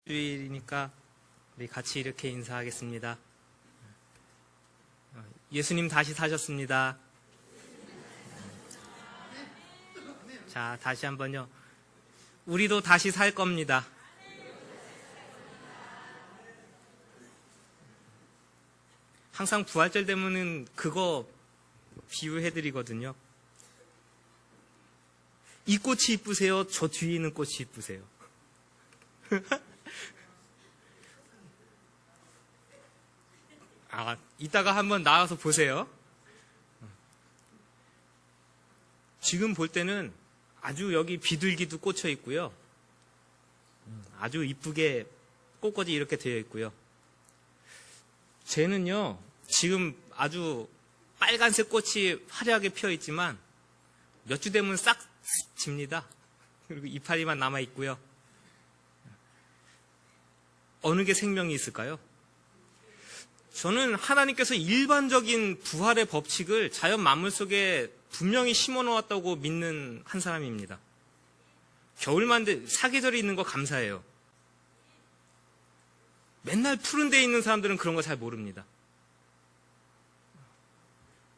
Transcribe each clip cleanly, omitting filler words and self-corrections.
주일이니까 우리 같이 이렇게 인사하겠습니다. 예수님 다시 사셨습니다. 자, 다시 한번요. 우리도 다시 살 겁니다. 항상 부활절 되면은 그거 비유해드리거든요. 이 꽃이 이쁘세요? 저 뒤에 있는 꽃이 이쁘세요? 이따가 한번 나와서 보세요. 지금 볼 때는 아주 여기 비둘기도 꽂혀 있고요. 아주 이쁘게 꽃꽂이 이렇게 되어 있고요. 쟤는요, 지금 아주 빨간색 꽃이 화려하게 피어 있지만 몇 주 되면 싹 집니다. 그리고 이파리만 남아 있고요. 어느 게 생명이 있을까요? 저는 하나님께서 일반적인 부활의 법칙을 자연 만물 속에 분명히 심어 놓았다고 믿는 한 사람입니다. 겨울만 사계절이 있는 거 감사해요. 맨날 푸른 데에 있는 사람들은 그런 거 잘 모릅니다.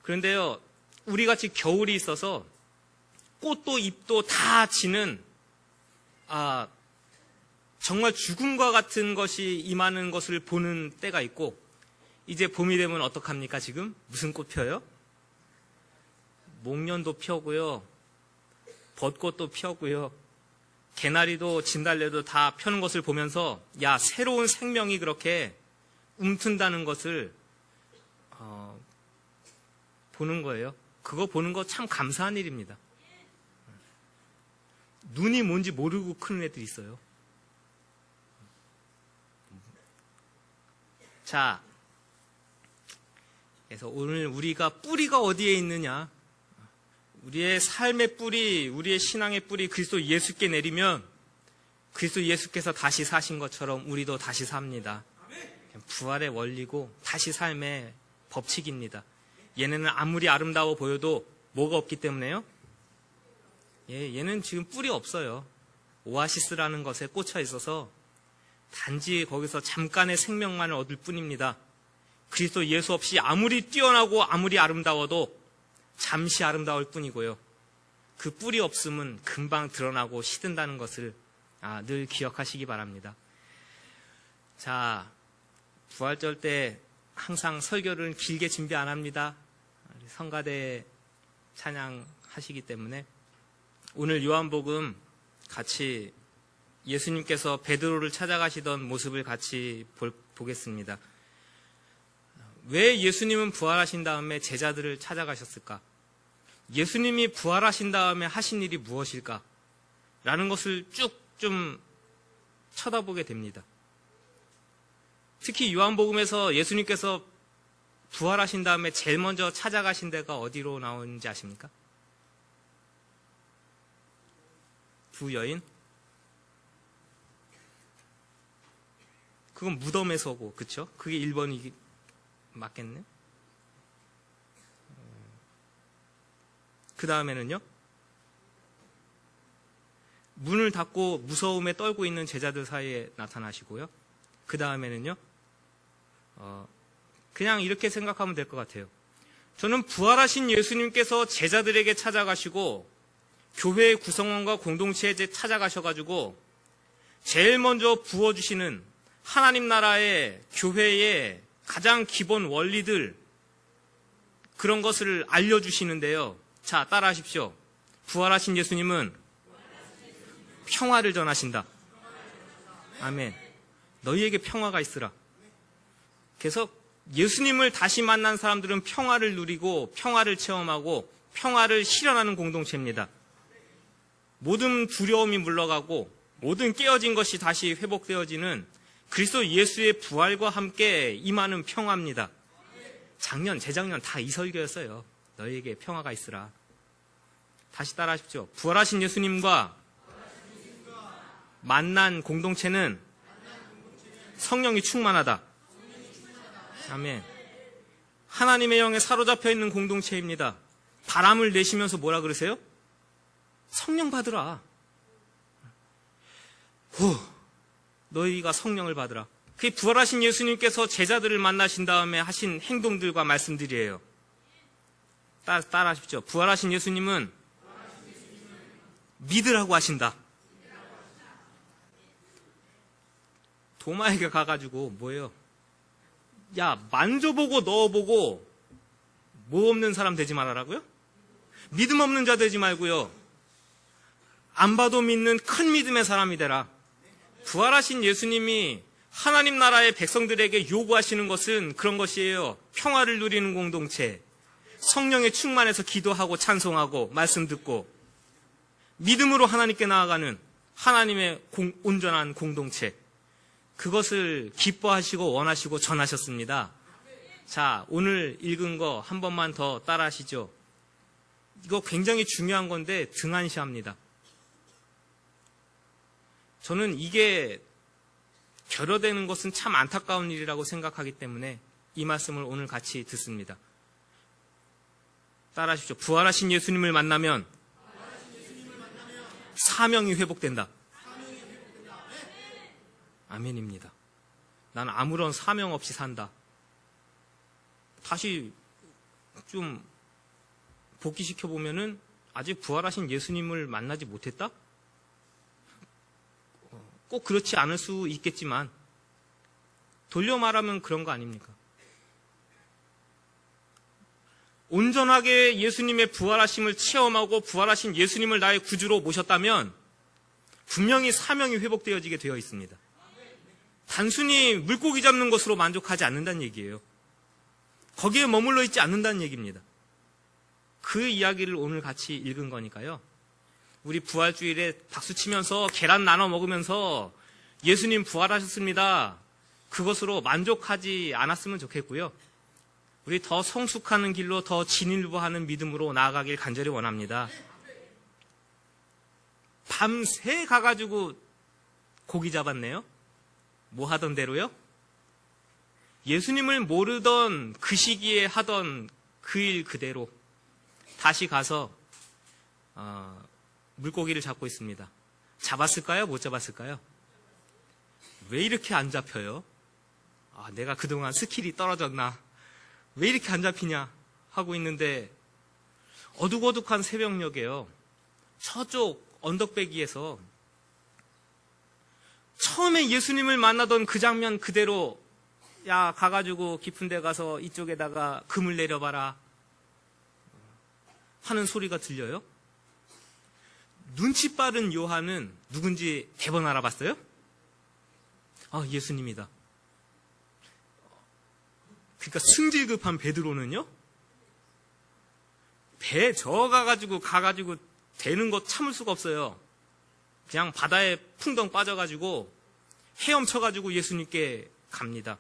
그런데요, 우리같이 겨울이 있어서 꽃도 잎도 다 지는 정말 죽음과 같은 것이 임하는 것을 보는 때가 있고, 이제 봄이 되면 어떡합니까? 지금 무슨 꽃 펴요? 목련도 펴고요, 벚꽃도 펴고요, 개나리도 진달래도 다 펴는 것을 보면서 야, 새로운 생명이 그렇게 움튼다는 것을 보는 거예요. 그거 보는 거 참 감사한 일입니다. 눈이 뭔지 모르고 크는 애들이 있어요. 자, 그래서 오늘 우리가 뿌리가 어디에 있느냐, 우리의 삶의 뿌리, 우리의 신앙의 뿌리 그리스도 예수께 내리면 그리스도 예수께서 다시 사신 것처럼 우리도 다시 삽니다. 부활의 원리고 다시 삶의 법칙입니다. 얘네는 아무리 아름다워 보여도 뭐가 없기 때문에요? 얘는 지금 뿌리 없어요. 오아시스라는 것에 꽂혀 있어서 단지 거기서 잠깐의 생명만을 얻을 뿐입니다. 그리스도 예수 없이 아무리 뛰어나고 아무리 아름다워도 잠시 아름다울 뿐이고요. 그 뿌리 없음은 금방 드러나고 시든다는 것을 늘 기억하시기 바랍니다. 자, 부활절 때 항상 설교를 길게 준비 안 합니다. 성가대 찬양하시기 때문에 오늘 요한복음 같이 예수님께서 베드로를 찾아가시던 모습을 같이 보겠습니다. 왜 예수님은 부활하신 다음에 제자들을 찾아가셨을까? 예수님이 부활하신 다음에 하신 일이 무엇일까? 라는 것을 쭉 좀 쳐다보게 됩니다. 특히 요한복음에서 예수님께서 부활하신 다음에 제일 먼저 찾아가신 데가 어디로 나오는지 아십니까? 두 여인? 그건 무덤에서고, 그쵸? 그게 1번이 맞겠네? 그 다음에는요? 문을 닫고 무서움에 떨고 있는 제자들 사이에 나타나시고요. 그 다음에는요? 그냥 이렇게 생각하면 될 것 같아요. 저는 부활하신 예수님께서 제자들에게 찾아가시고 교회의 구성원과 공동체에 찾아가셔가지고 제일 먼저 부어주시는 하나님 나라의 교회의 가장 기본 원리들, 그런 것을 알려주시는데요. 자, 따라하십시오. 부활하신 예수님은 평화를 전하신다. 아멘. 너희에게 평화가 있으라. 그래서 예수님을 다시 만난 사람들은 평화를 누리고 평화를 체험하고 평화를 실현하는 공동체입니다. 모든 두려움이 물러가고 모든 깨어진 것이 다시 회복되어지는 그리스도 예수의 부활과 함께 임하는 평화입니다. 작년, 재작년 다 이 설교였어요. 너희에게 평화가 있으라. 다시 따라하십시오. 부활하신 예수님과 만난 공동체는 성령이 충만하다. 아멘. 하나님의 영에 사로잡혀 있는 공동체입니다. 바람을 내쉬면서 뭐라 그러세요? 성령 받으라. 너희가 성령을 받으라. 그게 부활하신 예수님께서 제자들을 만나신 다음에 하신 행동들과 말씀들이에요. 따라하십시오. 부활하신 예수님은 믿으라고 하신다. 도마에게 가가지고 뭐예요? 야, 만져보고 넣어보고 뭐 없는 사람 되지 말아라고요? 믿음 없는 자 되지 말고요. 안 봐도 믿는 큰 믿음의 사람이 되라. 부활하신 예수님이 하나님 나라의 백성들에게 요구하시는 것은 그런 것이에요. 평화를 누리는 공동체, 성령의 충만해서 기도하고 찬송하고 말씀 듣고 믿음으로 하나님께 나아가는 하나님의 온전한 공동체, 그것을 기뻐하시고 원하시고 전하셨습니다. 자, 오늘 읽은 거 한 번만 더 따라 하시죠. 이거 굉장히 중요한 건데 등한시합니다. 저는 이게 결여되는 것은 참 안타까운 일이라고 생각하기 때문에 이 말씀을 오늘 같이 듣습니다. 따라 하십시오. 부활하신 예수님을 만나면 사명이 회복된다. 아멘입니다. 난 아무런 사명 없이 산다. 다시 좀 복귀시켜보면은 아직 부활하신 예수님을 만나지 못했다? 꼭 그렇지 않을 수 있겠지만 돌려 말하면 그런 거 아닙니까? 온전하게 예수님의 부활하심을 체험하고 부활하신 예수님을 나의 구주로 모셨다면 분명히 사명이 회복되어지게 되어 있습니다. 단순히 물고기 잡는 것으로 만족하지 않는다는 얘기예요. 거기에 머물러 있지 않는다는 얘기입니다. 그 이야기를 오늘 같이 읽은 거니까요. 우리 부활주일에 박수치면서 계란 나눠 먹으면서 예수님 부활하셨습니다. 그것으로 만족하지 않았으면 좋겠고요. 우리 더 성숙하는 길로 더 진일보하는 믿음으로 나아가길 간절히 원합니다. 밤새 가가지고 고기 잡았네요. 뭐 하던 대로요? 예수님을 모르던 그 시기에 하던 그 일 그대로 다시 가서 물고기를 잡고 있습니다. 잡았을까요? 못 잡았을까요? 왜 이렇게 안 잡혀요? 내가 그동안 스킬이 떨어졌나? 왜 이렇게 안 잡히냐? 하고 있는데 어둑어둑한 새벽녘에요. 저쪽 언덕배기에서 처음에 예수님을 만나던 그 장면 그대로 야, 가가지고 깊은 데 가서 이쪽에다가 금을 내려봐라 하는 소리가 들려요. 눈치 빠른 요한은 누군지 대번 알아봤어요? 예수님이다. 그러니까 승질급한 베드로는요, 배 저어가가지고 가가지고 되는 거 참을 수가 없어요. 그냥 바다에 풍덩 빠져가지고 헤엄쳐가지고 예수님께 갑니다.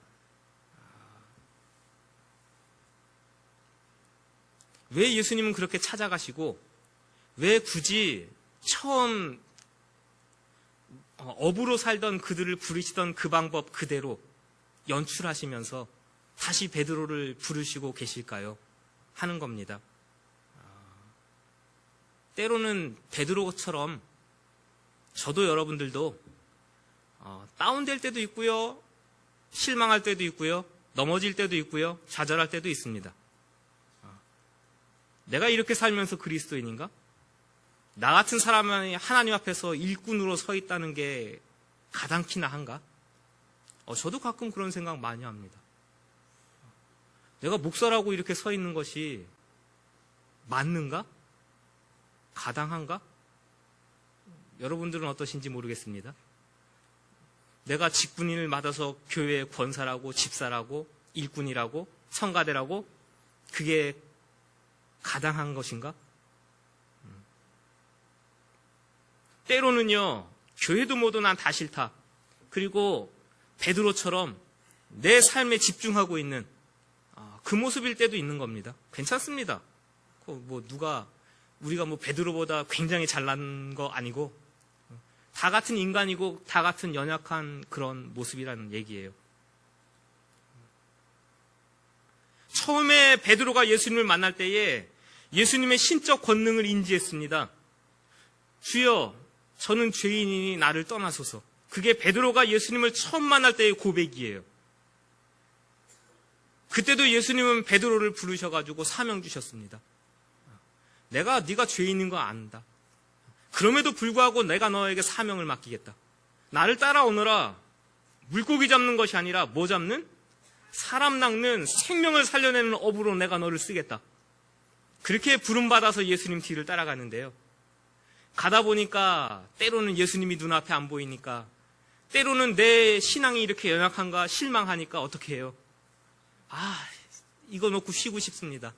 왜 예수님은 그렇게 찾아가시고 왜 굳이 처음 어부로 살던 그들을 부르시던 그 방법 그대로 연출하시면서 다시 베드로를 부르시고 계실까요? 하는 겁니다. 때로는 베드로처럼 저도 여러분들도 다운될 때도 있고요, 실망할 때도 있고요, 넘어질 때도 있고요, 좌절할 때도 있습니다. 내가 이렇게 살면서 그리스도인인가? 나 같은 사람이 하나님 앞에서 일꾼으로 서 있다는 게 가당키나 한가? 저도 가끔 그런 생각 많이 합니다. 내가 목사라고 이렇게 서 있는 것이 맞는가? 가당한가? 여러분들은 어떠신지 모르겠습니다. 내가 직분인을 받아서 교회의 권사라고 집사라고 일꾼이라고 성가대라고 그게 가당한 것인가? 때로는요, 교회도 모두 난 다 싫다. 그리고 베드로처럼 내 삶에 집중하고 있는 그 모습일 때도 있는 겁니다. 괜찮습니다. 우리가 베드로보다 굉장히 잘난 거 아니고 다 같은 인간이고 다 같은 연약한 그런 모습이라는 얘기예요. 처음에 베드로가 예수님을 만날 때에 예수님의 신적 권능을 인지했습니다. 주여, 저는 죄인이니 나를 떠나소서. 그게 베드로가 예수님을 처음 만날 때의 고백이에요. 그때도 예수님은 베드로를 부르셔가지고 사명 주셨습니다. 네가 죄 있는 거 안다. 그럼에도 불구하고 내가 너에게 사명을 맡기겠다. 나를 따라오너라. 물고기 잡는 것이 아니라 뭐 잡는? 사람 낚는 생명을 살려내는 업으로 내가 너를 쓰겠다. 그렇게 부름받아서 예수님 뒤를 따라가는데요. 가다 보니까 때로는 예수님이 눈앞에 안 보이니까, 때로는 내 신앙이 이렇게 연약한가 실망하니까 어떻게 해요? 이거 놓고 쉬고 싶습니다.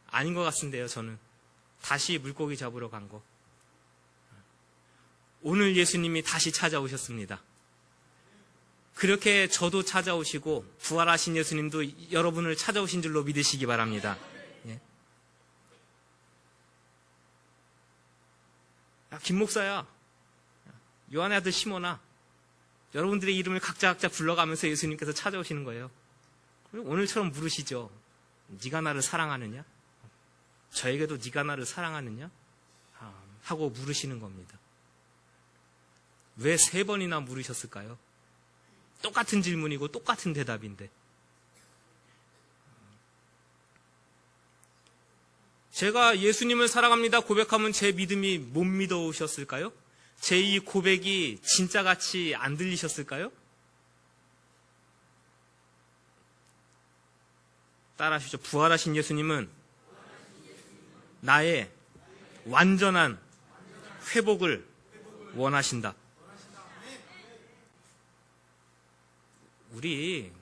아닌 것 같은데요, 저는. 다시 물고기 잡으러 간 거. 오늘 예수님이 다시 찾아오셨습니다. 그렇게 저도 찾아오시고 부활하신 예수님도 여러분을 찾아오신 줄로 믿으시기 바랍니다. 예. 김 목사야, 요한의 아들 시몬아, 여러분들의 이름을 각자 불러가면서 예수님께서 찾아오시는 거예요. 오늘처럼 물으시죠. 네가 나를 사랑하느냐? 저에게도 네가 나를 사랑하느냐? 하고 물으시는 겁니다. 왜 3번이나 물으셨을까요? 똑같은 질문이고 똑같은 대답인데. 제가 예수님을 사랑합니다 고백하면 제 믿음이 못 믿어오셨을까요? 제 이 고백이 진짜같이 안 들리셨을까요? 따라하시죠. 부활하신 예수님은 나의 완전한 회복을 원하신다. 우리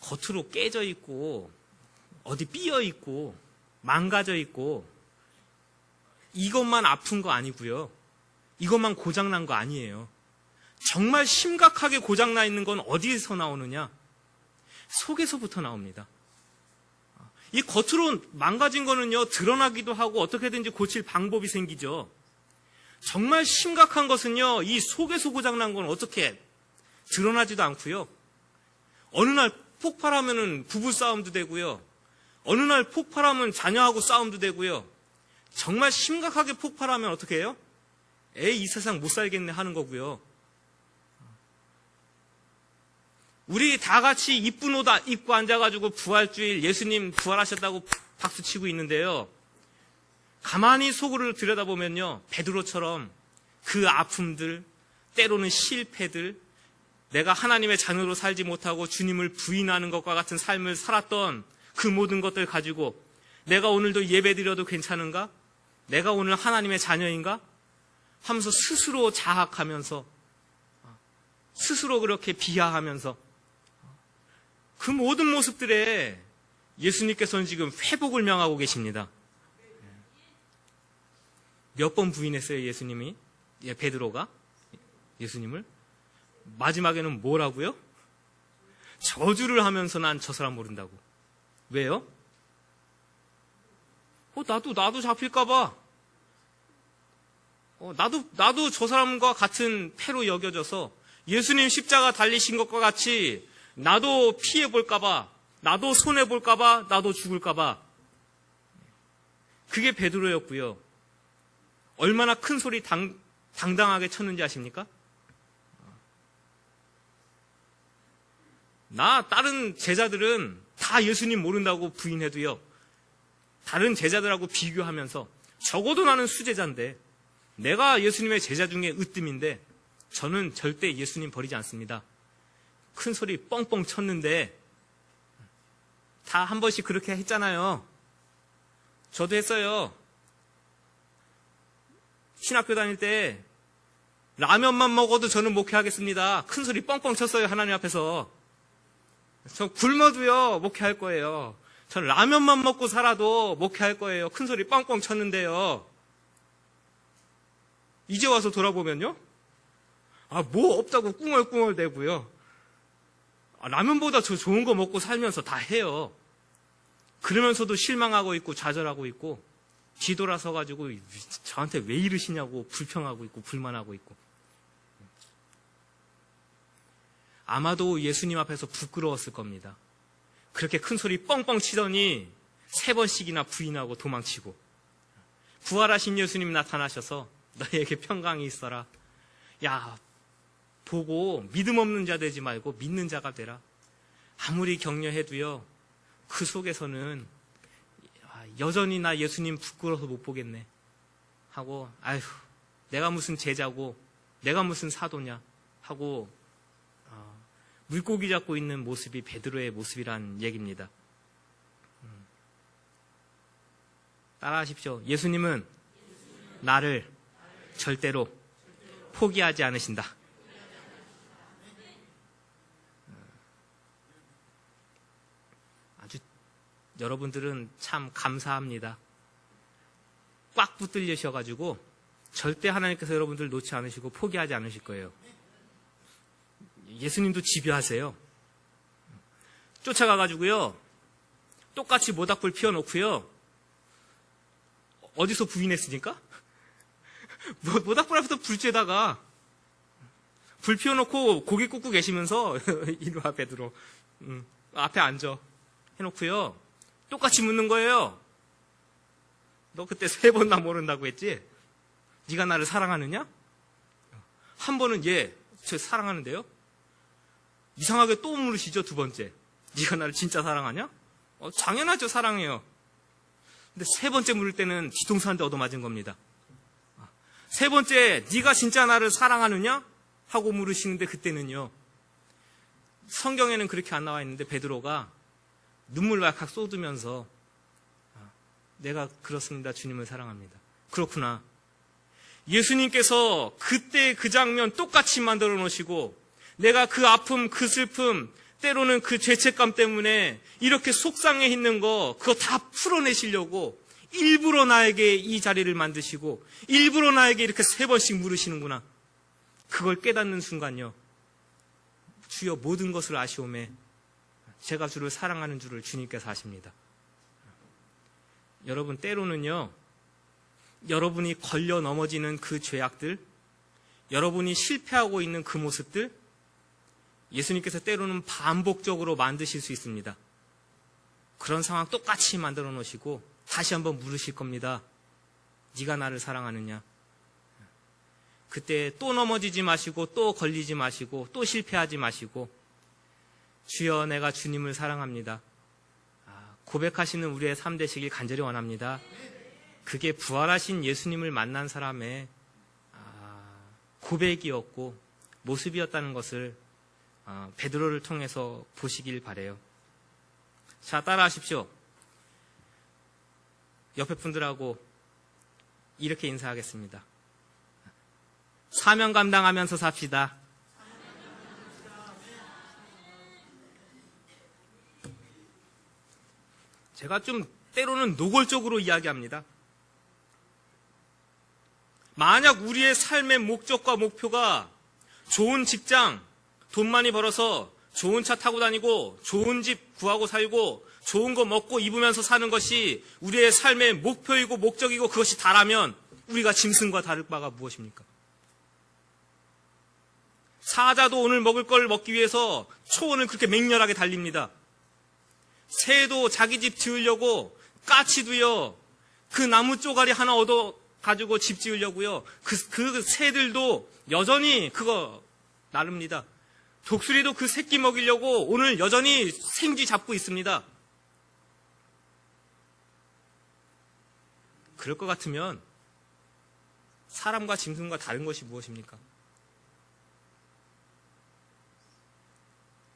겉으로 깨져 있고 어디 삐어 있고 망가져 있고 이것만 아픈 거 아니고요. 이것만 고장난 거 아니에요. 정말 심각하게 고장나 있는 건 어디에서 나오느냐? 속에서부터 나옵니다. 이 겉으로 망가진 거는요, 드러나기도 하고 어떻게든지 고칠 방법이 생기죠. 정말 심각한 것은요, 이 속에서 고장난 건 어떻게 드러나지도 않고요. 어느 날 폭발하면은 부부싸움도 되고요. 어느 날 폭발하면 자녀하고 싸움도 되고요. 정말 심각하게 폭발하면 어떻게 해요? 에이, 이 세상 못 살겠네 하는 거고요. 우리 다 같이 이쁜 옷 입고 앉아가지고 부활주일 예수님 부활하셨다고 박수치고 있는데요. 가만히 속을 들여다보면요, 베드로처럼 그 아픔들, 때로는 실패들, 내가 하나님의 자녀로 살지 못하고 주님을 부인하는 것과 같은 삶을 살았던 그 모든 것들 가지고 내가 오늘도 예배드려도 괜찮은가? 내가 오늘 하나님의 자녀인가? 하면서 스스로 자학하면서, 스스로 그렇게 비하하면서 그 모든 모습들에 예수님께서는 지금 회복을 명하고 계십니다. 몇 번 부인했어요, 예수님이? 베드로가? 예수님을? 마지막에는 뭐라고요? 저주를 하면서 난 저 사람 모른다고. 왜요? 나도 잡힐까봐. 나도 저 사람과 같은 패로 여겨져서 예수님 십자가 달리신 것과 같이 나도 피해볼까봐, 나도 손해볼까봐, 나도 죽을까봐. 그게 베드로였고요. 얼마나 큰 소리 당당하게 쳤는지 아십니까? 다른 제자들은 다 예수님 모른다고 부인해도요, 다른 제자들하고 비교하면서 적어도 나는 수제자인데, 내가 예수님의 제자 중에 으뜸인데 저는 절대 예수님 버리지 않습니다. 큰 소리 뻥뻥 쳤는데 다 한 번씩 그렇게 했잖아요. 저도 했어요. 신학교 다닐 때 라면만 먹어도 저는 목회하겠습니다. 큰 소리 뻥뻥 쳤어요. 하나님 앞에서. 저 굶어도요 목회할 거예요. 전 라면만 먹고 살아도 목회할 거예요. 큰 소리 뻥뻥 쳤는데요. 이제 와서 돌아보면요, 뭐 없다고 꿍얼꿍얼 대고요. 라면보다 저 좋은 거 먹고 살면서 다 해요. 그러면서도 실망하고 있고 좌절하고 있고 뒤돌아서가지고 저한테 왜 이러시냐고 불평하고 있고 불만하고 있고. 아마도 예수님 앞에서 부끄러웠을 겁니다. 그렇게 큰 소리 뻥뻥 치더니 3번씩이나 부인하고 도망치고, 부활하신 예수님 나타나셔서 너희에게 평강이 있어라. 야, 보고 믿음 없는 자 되지 말고 믿는 자가 되라. 아무리 격려해도요, 그 속에서는 여전히 나 예수님 부끄러워서 못 보겠네 하고, 아휴, 내가 무슨 제자고 내가 무슨 사도냐 하고 물고기 잡고 있는 모습이 베드로의 모습이란 얘기입니다. 따라하십시오. 예수님은 나를 절대로 포기하지 않으신다. 아주 여러분들은 참 감사합니다. 꽉 붙들리셔가지고 절대 하나님께서 여러분들 놓지 않으시고 포기하지 않으실 거예요. 예수님도 집요하세요. 쫓아가가지고요, 똑같이 모닥불 피워놓고요, 어디서 부인했으니까? 모닥불 앞에서 불 쬐다가 불 피워놓고 고개 굽고 계시면서 이리 와 베드로, 앞에 앉아 해놓고요, 똑같이 묻는 거예요. 너 그때 3번 나 모른다고 했지? 네가 나를 사랑하느냐? 한 번은 저 사랑하는데요? 이상하게 또 물으시죠, 2번째. 네가 나를 진짜 사랑하냐? 당연하죠, 사랑해요. 근데 3번째 물을 때는 뒤통수 한 대 얻어맞은 겁니다. 3번째, 네가 진짜 나를 사랑하느냐? 하고 물으시는데 그때는요, 성경에는 그렇게 안 나와 있는데 베드로가 눈물 왈칵 쏟으면서 내가 그렇습니다, 주님을 사랑합니다. 그렇구나. 예수님께서 그때 그 장면 똑같이 만들어 놓으시고 내가 그 아픔, 그 슬픔, 때로는 그 죄책감 때문에 이렇게 속상해 있는 거 그거 다 풀어내시려고 일부러 나에게 이 자리를 만드시고 일부러 나에게 이렇게 3번씩 물으시는구나. 그걸 깨닫는 순간요, 주여 모든 것을 아시오매 제가 주를 사랑하는 줄을 주님께서 아십니다. 여러분, 때로는요, 여러분이 걸려 넘어지는 그 죄악들, 여러분이 실패하고 있는 그 모습들, 예수님께서 때로는 반복적으로 만드실 수 있습니다. 그런 상황 똑같이 만들어 놓으시고 다시 한번 물으실 겁니다. 네가 나를 사랑하느냐? 그때 또 넘어지지 마시고 또 걸리지 마시고 또 실패하지 마시고 주여 내가 주님을 사랑합니다. 고백하시는 우리의 삶 되시길 간절히 원합니다. 그게 부활하신 예수님을 만난 사람의 고백이었고 모습이었다는 것을 베드로를 통해서 보시길 바라요. 자, 따라하십시오. 옆에 분들하고 이렇게 인사하겠습니다. 사명 감당하면서 삽시다. 제가 좀 때로는 노골적으로 이야기합니다. 만약 우리의 삶의 목적과 목표가 좋은 직장, 돈 많이 벌어서 좋은 차 타고 다니고 좋은 집 구하고 살고 좋은 거 먹고 입으면서 사는 것이 우리의 삶의 목표이고 목적이고 그것이 다라면 우리가 짐승과 다를 바가 무엇입니까? 사자도 오늘 먹을 걸 먹기 위해서 초원을 그렇게 맹렬하게 달립니다. 새도 자기 집 지으려고 까치도요, 그 나무 쪼가리 하나 얻어 가지고 집 지으려고요, 그 새들도 여전히 그거 나릅니다. 독수리도 그 새끼 먹이려고 오늘 여전히 생쥐 잡고 있습니다. 그럴 것 같으면 사람과 짐승과 다른 것이 무엇입니까?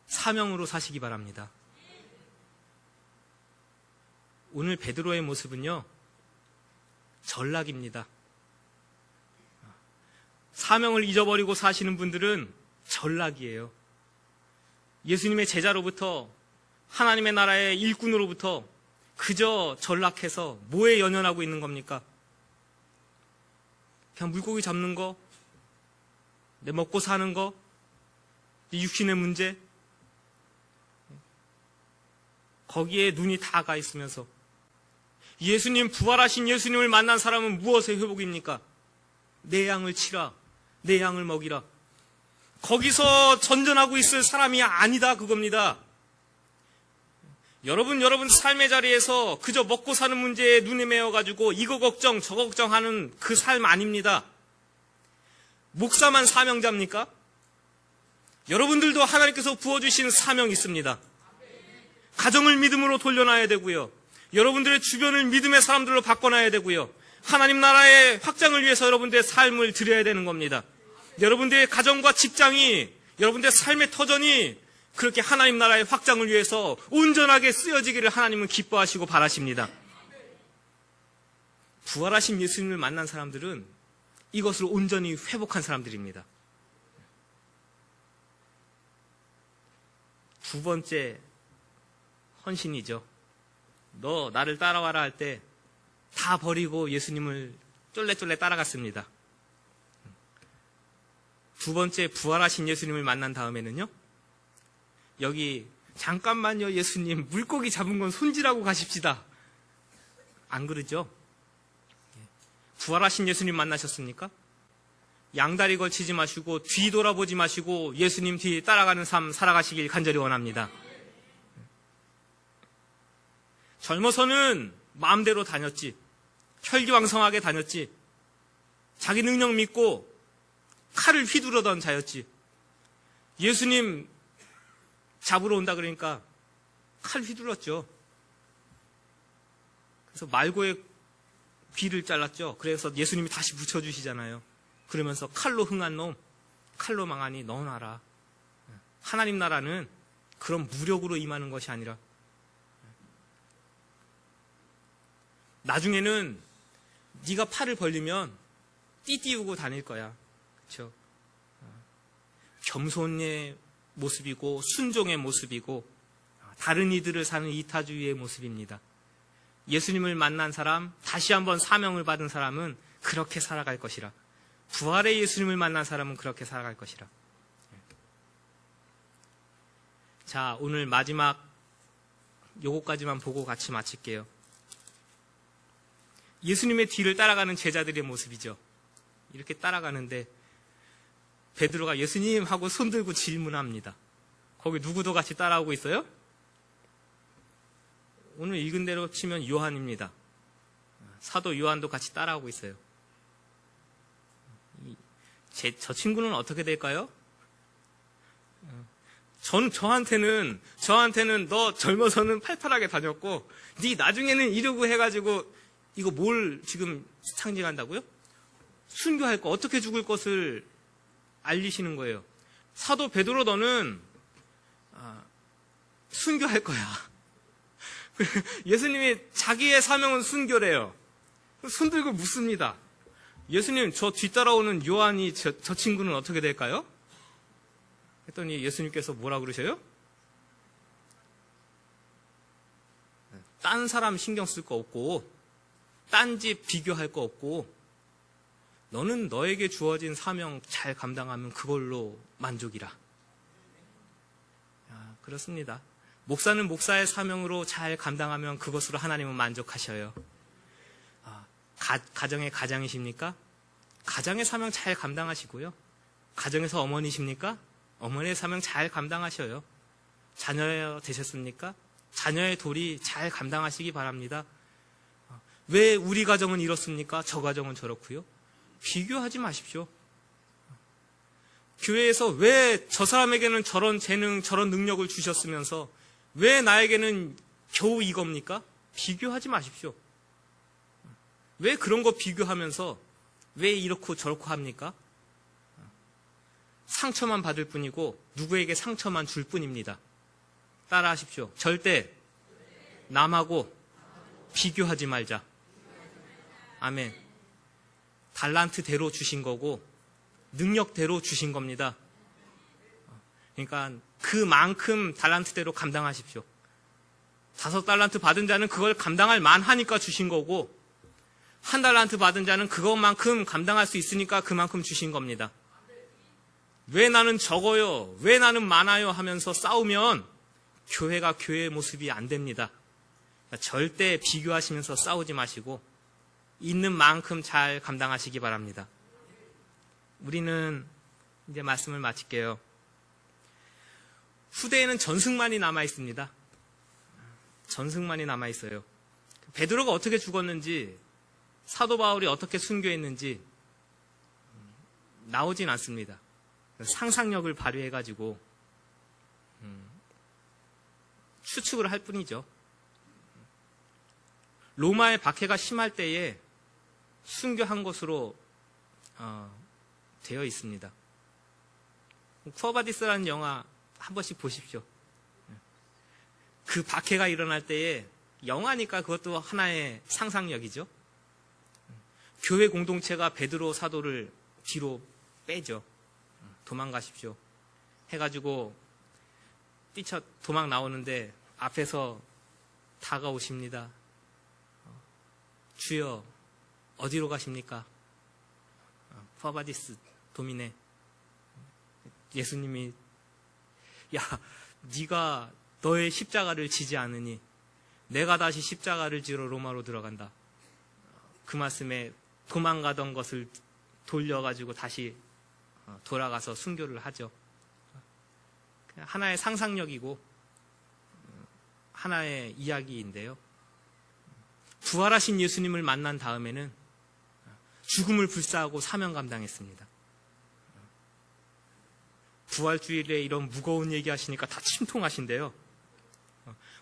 사명으로 사시기 바랍니다. 오늘 베드로의 모습은요, 전락입니다. 사명을 잊어버리고 사시는 분들은 전락이에요. 예수님의 제자로부터, 하나님의 나라의 일꾼으로부터 그저 전락해서 뭐에 연연하고 있는 겁니까? 그냥 물고기 잡는 거, 내 먹고 사는 거, 육신의 문제, 거기에 눈이 다 가 있으면서 예수님, 부활하신 예수님을 만난 사람은 무엇의 회복입니까? 내 양을 치라, 내 양을 먹이라. 거기서 전전하고 있을 사람이 아니다, 그겁니다. 여러분 삶의 자리에서 그저 먹고 사는 문제에 눈이 메어가지고 이거 걱정 저거 걱정하는 그 삶 아닙니다. 목사만 사명자입니까? 여러분들도 하나님께서 부어주신 사명이 있습니다. 가정을 믿음으로 돌려놔야 되고요. 여러분들의 주변을 믿음의 사람들로 바꿔놔야 되고요. 하나님 나라의 확장을 위해서 여러분들의 삶을 드려야 되는 겁니다. 여러분들의 가정과 직장이, 여러분들의 삶의 터전이 그렇게 하나님 나라의 확장을 위해서 온전하게 쓰여지기를 하나님은 기뻐하시고 바라십니다. 부활하신 예수님을 만난 사람들은 이것을 온전히 회복한 사람들입니다. 두 번째 헌신이죠. 너 나를 따라와라 할 때 다 버리고 예수님을 쫄래쫄래 따라갔습니다. 두 번째 부활하신 예수님을 만난 다음에는요, 여기 잠깐만요 예수님, 물고기 잡은 건 손질하고 가십시다. 안 그러죠? 부활하신 예수님 만나셨습니까? 양다리 걸치지 마시고 뒤돌아보지 마시고 예수님 뒤 따라가는 삶 살아가시길 간절히 원합니다. 젊어서는 마음대로 다녔지, 혈기왕성하게 다녔지, 자기 능력 믿고 칼을 휘두르던 자였지. 예수님 잡으러 온다 그러니까 칼 휘둘렀죠. 그래서 말고의 귀를 잘랐죠. 그래서 예수님이 다시 붙여주시잖아요. 그러면서 칼로 흥한 놈, 칼로 망하니 너는 알아. 하나님 나라는 그런 무력으로 임하는 것이 아니라, 나중에는 네가 팔을 벌리면 띠띠우고 다닐 거야. 그렇죠? 겸손의 모습이고 순종의 모습이고 다른 이들을 사는 이타주의의 모습입니다. 예수님을 만난 사람, 다시 한번 사명을 받은 사람은 그렇게 살아갈 것이라. 부활의 예수님을 만난 사람은 그렇게 살아갈 것이라. 자, 오늘 마지막 요거까지만 보고 같이 마칠게요. 예수님의 뒤를 따라가는 제자들의 모습이죠. 이렇게 따라가는데 베드로가 예수님 하고 손들고 질문합니다. 거기 누구도 같이 따라오고 있어요? 오늘 읽은 대로 치면 요한입니다. 사도 요한도 같이 따라오고 있어요. 저 친구는 어떻게 될까요? 저한테는 너 젊어서는 팔팔하게 다녔고 네 나중에는 이러고 해가지고 이거 뭘 지금 상징한다고요? 순교할 거, 어떻게 죽을 것을 알리시는 거예요. 사도 베드로, 너는 순교할 거야. 예수님이 자기의 사명은 순교래요. 손들고 묻습니다. 예수님, 저 뒤따라오는 요한이 저 친구는 어떻게 될까요? 했더니 예수님께서 뭐라 그러셔요? 딴 사람 신경 쓸 거 없고 딴 집 비교할 거 없고 너는 너에게 주어진 사명 잘 감당하면 그걸로 만족이라. 그렇습니다. 목사는 목사의 사명으로 잘 감당하면 그것으로 하나님은 만족하셔요. 가정의 가장이십니까? 가정의 사명 잘 감당하시고요. 가정에서 어머니십니까? 어머니의 사명 잘 감당하셔요. 자녀 되셨습니까? 자녀의 도리 잘 감당하시기 바랍니다. 왜 우리 가정은 이렇습니까? 저 가정은 저렇고요. 비교하지 마십시오. 교회에서 왜 저 사람에게는 저런 재능, 저런 능력을 주셨으면서 왜 나에게는 겨우 이겁니까? 비교하지 마십시오. 왜 그런 거 비교하면서 왜 이렇고 저렇고 합니까? 상처만 받을 뿐이고 누구에게 상처만 줄 뿐입니다. 따라하십시오. 절대 남하고 비교하지 말자. 아멘. 달란트대로 주신 거고 능력대로 주신 겁니다. 그러니까 그만큼 달란트대로 감당하십시오. 5달란트 받은 자는 그걸 감당할 만하니까 주신 거고 1달란트 받은 자는 그것만큼 감당할 수 있으니까 그만큼 주신 겁니다. 왜 나는 적어요? 왜 나는 많아요? 하면서 싸우면 교회가 교회의 모습이 안 됩니다. 그러니까 절대 비교하시면서 싸우지 마시고 있는 만큼 잘 감당하시기 바랍니다. 우리는 이제 말씀을 마칠게요. 후대에는 전승만이 남아 있습니다. 전승만이 남아 있어요. 베드로가 어떻게 죽었는지, 사도 바울이 어떻게 순교했는지 나오진 않습니다. 상상력을 발휘해가지고 추측을 할 뿐이죠. 로마의 박해가 심할 때에 순교한 것으로 되어 있습니다. 쿠어바디스라는 영화 한 번씩 보십시오. 그 박해가 일어날 때에 영화니까 그것도 하나의 상상력이죠. 교회 공동체가 베드로 사도를 뒤로 빼죠. 도망가십시오 해가지고 뛰쳐 도망 나오는데 앞에서 다가오십니다. 주여 어디로 가십니까? 쿠어바디스 도미네. 예수님이 야 네가 너의 십자가를 지지 않으니 내가 다시 십자가를 지러 로마로 들어간다. 그 말씀에 도망가던 것을 돌려가지고 다시 돌아가서 순교를 하죠. 하나의 상상력이고 하나의 이야기인데요. 부활하신 예수님을 만난 다음에는 죽음을 불사하고 사명 감당했습니다. 부활주일에 이런 무거운 얘기 하시니까 다 침통하신데요.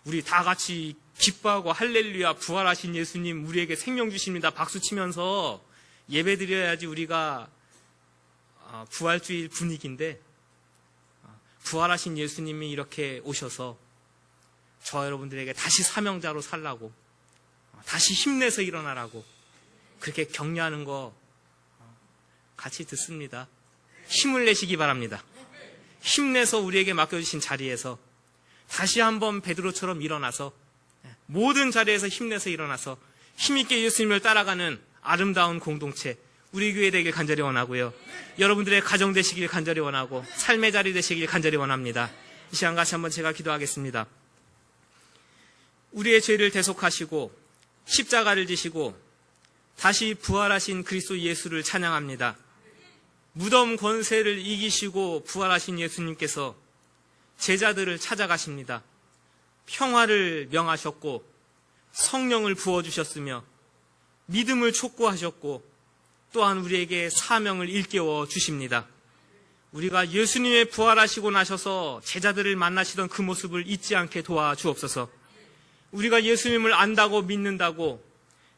우리 다 같이 기뻐하고 할렐루야 부활하신 예수님 우리에게 생명 주십니다 박수 치면서 예배 드려야지 우리가 부활주일 분위기인데, 부활하신 예수님이 이렇게 오셔서 저 여러분들에게 다시 사명자로 살라고, 다시 힘내서 일어나라고 그렇게 격려하는 거 같이 듣습니다. 힘을 내시기 바랍니다. 힘내서 우리에게 맡겨주신 자리에서 다시 한번 베드로처럼 일어나서 모든 자리에서 힘내서 일어나서 힘있게 예수님을 따라가는 아름다운 공동체 우리 교회 되길 간절히 원하고요. 여러분들의 가정 되시길 간절히 원하고 삶의 자리 되시길 간절히 원합니다. 이 시간 같이 한번 제가 기도하겠습니다. 우리의 죄를 대속하시고 십자가를 지시고 다시 부활하신 그리스도 예수를 찬양합니다. 무덤 권세를 이기시고 부활하신 예수님께서 제자들을 찾아가십니다. 평화를 명하셨고 성령을 부어주셨으며 믿음을 촉구하셨고 또한 우리에게 사명을 일깨워 주십니다. 우리가 예수님의 부활하시고 나셔서 제자들을 만나시던 그 모습을 잊지 않게 도와주옵소서. 우리가 예수님을 안다고 믿는다고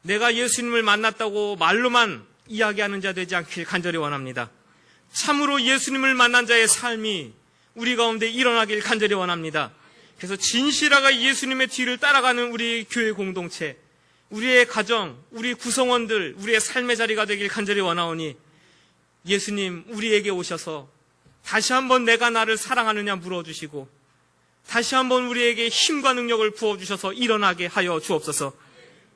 내가 예수님을 만났다고 말로만 이야기하는 자 되지 않길 간절히 원합니다. 참으로 예수님을 만난 자의 삶이 우리 가운데 일어나길 간절히 원합니다. 그래서 진실하게 예수님의 뒤를 따라가는 우리 교회 공동체, 우리의 가정, 우리 구성원들, 우리의 삶의 자리가 되길 간절히 원하오니 예수님 우리에게 오셔서 다시 한번 내가 나를 사랑하느냐 물어주시고 다시 한번 우리에게 힘과 능력을 부어주셔서 일어나게 하여 주옵소서.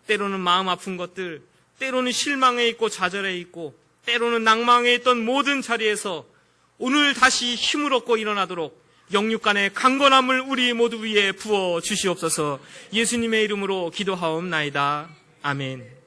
때로는 마음 아픈 것들, 때로는 실망해 있고 좌절해 있고 때로는 낭망해 있던 모든 자리에서 오늘 다시 힘을 얻고 일어나도록 영육간의 강건함을 우리 모두 위에 부어 주시옵소서. 예수님의 이름으로 기도하옵나이다. 아멘.